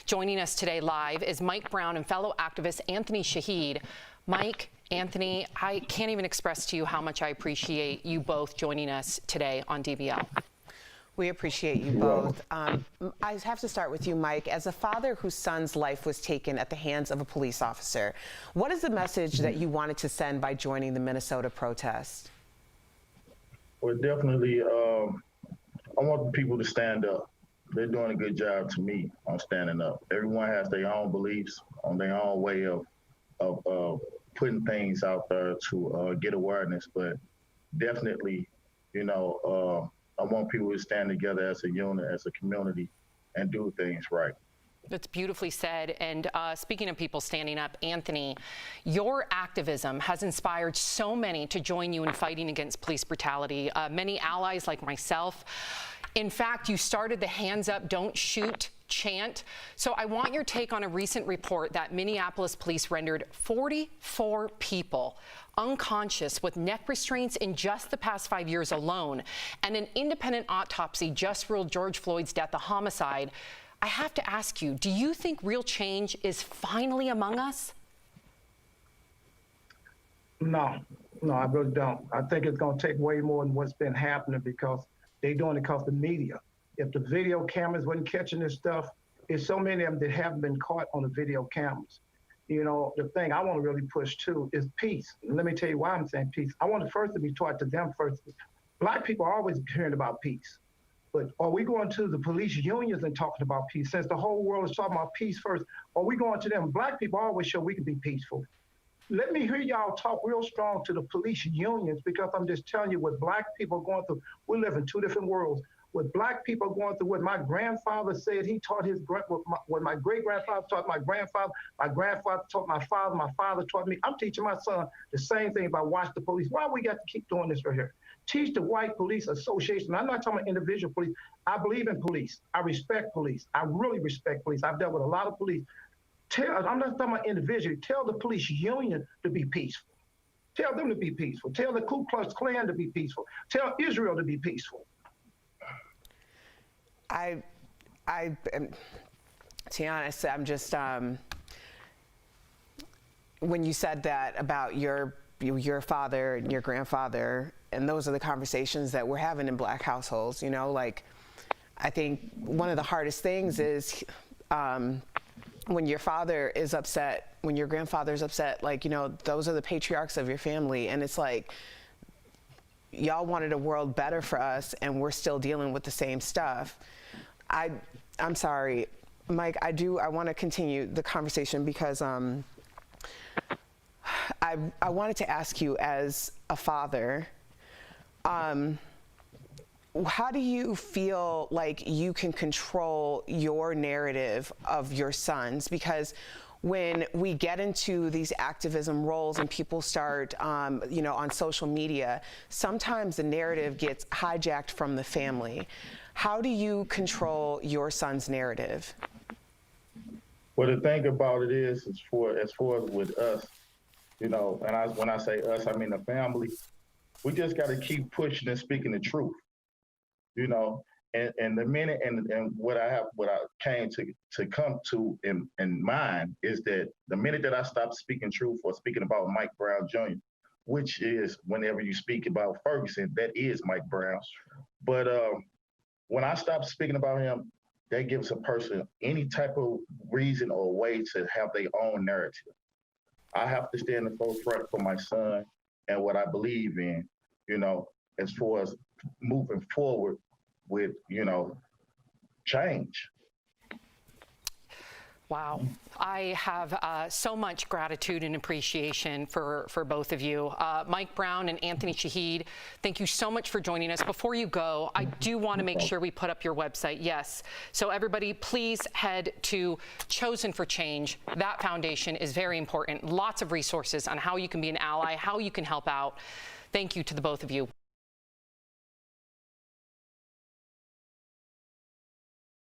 Joining us today live is Mike Brown and fellow activist Anthony Shahid. Mike, Anthony, I can't even express to you how much I appreciate you both joining us today on DBL. We appreciate you both. I have to start with you, Mike. As a father whose son's life was taken at the hands of a police officer, what is the message that you wanted to send by joining the Minnesota protest? Well, definitely, I want the people to stand up. They're doing a good job to me on standing up. Everyone has their own beliefs, on their own way of putting things out there to get awareness, but definitely, you know, I want people to stand together as a unit, as a community, and do things right. That's beautifully said. And speaking of people standing up, Anthony, your activism has inspired so many to join you in fighting against police brutality. Many allies like myself. In fact, you started the Hands Up, Don't Shoot chant. So I want your take on a recent report that Minneapolis police rendered 44 people unconscious with neck restraints in just the past 5 years alone. And an independent autopsy just ruled George Floyd's death a homicide. I have to ask you, do you think real change is finally among us? No, I really don't. I think it's going to take way more than what's been happening because they're doing it because of the media. If the video cameras wasn't catching this stuff, there's so many of them that haven't been caught on the video cameras. You know, the thing I want to really push too is peace. And let me tell you why I'm saying peace. I want it first to be taught to them first. Black people are always hearing about peace. But are we going to the police unions and talking about peace? Since the whole world is talking about peace first, are we going to them? Black people always show we can be peaceful. Let me hear y'all talk real strong to the police unions because I'm just telling you what black people are going through. We live in two different worlds. What black people are going through, what my grandfather said, he taught his, what my great-grandfather taught my grandfather taught my father taught me. I'm teaching my son the same thing about watch the police. Why we got to keep doing this right here? Teach the white police association. I'm not talking about individual police. I believe in police. I respect police. I really respect police. I've dealt with a lot of police. I'm not talking about individually. Tell the police union to be peaceful. Tell them to be peaceful. Tell the Ku Klux Klan to be peaceful. Tell Israel to be peaceful. To be honest, I'm just, when you said that about your father and your grandfather, and those are the conversations that we're having in black households, you know, like, I think one of the hardest things is when your father is upset, when your grandfather's upset, like, you know, those are the patriarchs of your family, and it's like, y'all wanted a world better for us, and we're still dealing with the same stuff. I'm sorry, Mike, I want to continue the conversation because I wanted to ask you as a father, how do you feel like you can control your narrative of your sons? Because when we get into these activism roles and people start, you know, on social media, sometimes the narrative gets hijacked from the family. How do you control your son's narrative? Well, the thing about it is, as far as with us, you know, and when I say us, I mean the family, we just got to keep pushing and speaking the truth, you know. And the minute and what I came to come to in mind is that the minute that I stopped speaking truth or speaking about Mike Brown Jr., which is whenever you speak about Ferguson, that is Mike Brown. But when I stopped speaking about him, that gives a person any type of reason or way to have their own narrative. I have to stay in the forefront for my son and what I believe in, you know, as far as moving forward with, you know, change. Wow. I have so much gratitude and appreciation for both of you. Mike Brown and Anthony Shahid, thank you so much for joining us. Before you go, I do want to make sure we put up your website. Yes. So everybody, please head to Chosen for Change. That foundation is very important. Lots of resources on how you can be an ally, how you can help out. Thank you to the both of you.